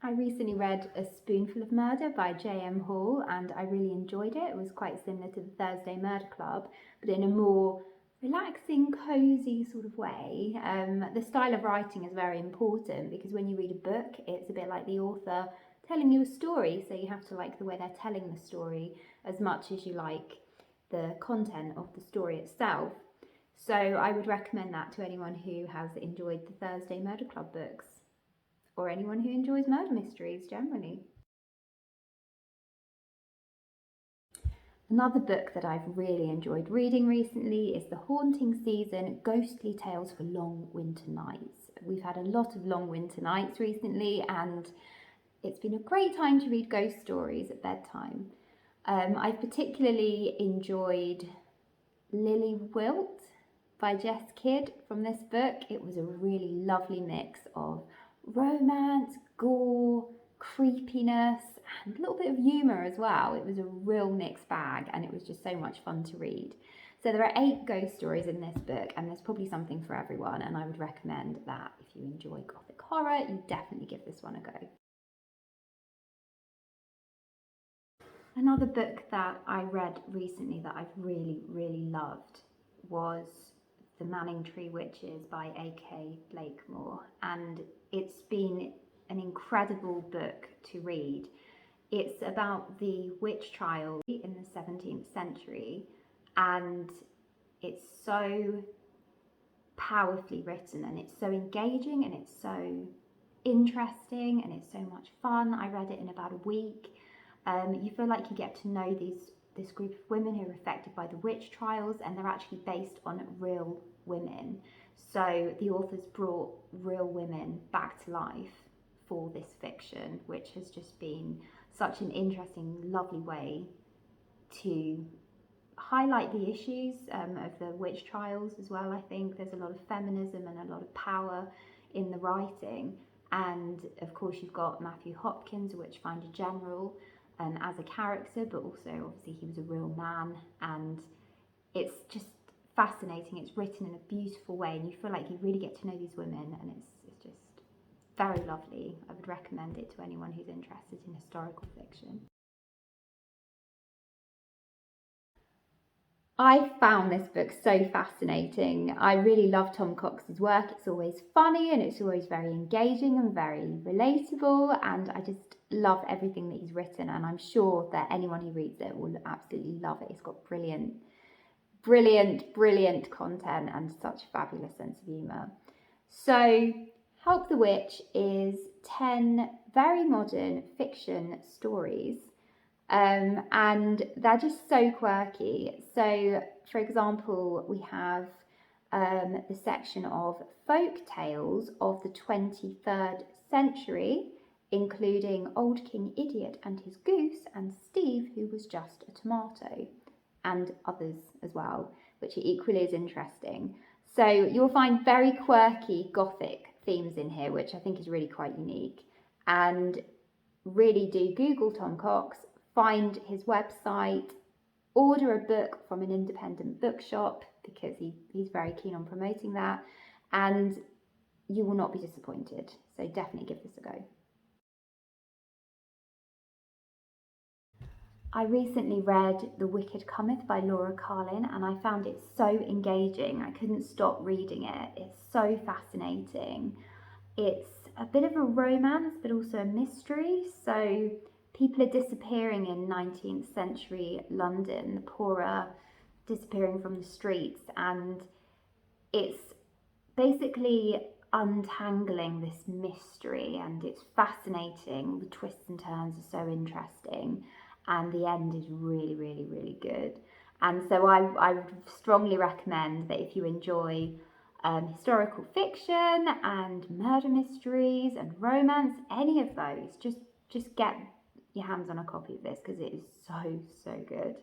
I recently read A Spoonful of Murder by J.M. Hall and I really enjoyed it. It was quite similar to the Thursday Murder Club, but in a more relaxing, cosy sort of way. The style of writing is very important because when you read a book, it's a bit like the author telling you a story, so you have to like the way they're telling the story as much as you like the content of the story itself. So I would recommend that to anyone who has enjoyed the Thursday Murder Club books, or anyone who enjoys murder mysteries generally. Another book that I've really enjoyed reading recently is The Haunting Season, Ghostly Tales for Long Winter Nights. We've had a lot of long winter nights recently and it's been a great time to read ghost stories at bedtime. I've particularly enjoyed Lily Wilt by Jess Kidd from this book. It was a really lovely mix of romance, gore, creepiness, and a little bit of humour as well. It was a real mixed bag and it was just so much fun to read. So there are 8 ghost stories in this book and there's probably something for everyone, and I would recommend that if you enjoy Gothic horror, you definitely give this one a go. Another book that I read recently that I've really loved was The Manningtree Witches by A.K. Blakemore, and it's been an incredible book to read. It's about the witch trial in the 17th century and it's so powerfully written and it's so engaging and it's so interesting and it's so much fun. I read it in about a week. You feel like you get to know this group of women who are affected by the witch trials, and they're actually based on real women. So the authors brought real women back to life for this fiction, which has just been such an interesting, lovely way to highlight the issues of the witch trials as well. I think there's a lot of feminism and a lot of power in the writing. And of course you've got Matthew Hopkins, a Witchfinder General, as a character, but also obviously he was a real man, and it's just fascinating. It's written in a beautiful way and you feel like you really get to know these women, and it's just very lovely. I would recommend it to anyone who's interested in historical fiction. I found this book so fascinating. I really love Tom Cox's work. It's always funny and it's always very engaging and very relatable, and I just love everything that he's written, and I'm sure that anyone who reads it will absolutely love it. It's got brilliant content and such a fabulous sense of humour. So Help the Witch is 10 very modern fiction stories, and they're just so quirky. So for example, we have the section of folk tales of the 23rd century, including Old King Idiot and his goose, and Steve, who was just a tomato, and others as well, which are equally as interesting. So you'll find very quirky Gothic themes in here, which I think is really quite unique. And really do Google Tom Cox, find his website, order a book from an independent bookshop because he's very keen on promoting that, and you will not be disappointed. So definitely give this a go. I recently read The Wicked Cometh by Laura Carlin and I found it so engaging. I couldn't stop reading it. It's so fascinating. It's a bit of a romance but also a mystery. So people are disappearing in 19th century London. The poor are disappearing from the streets, and it's basically untangling this mystery, and it's fascinating. The twists and turns are so interesting, and the end is really good. And so I would strongly recommend that if you enjoy historical fiction and murder mysteries and romance, any of those, just get your hands on a copy of this because it is so good.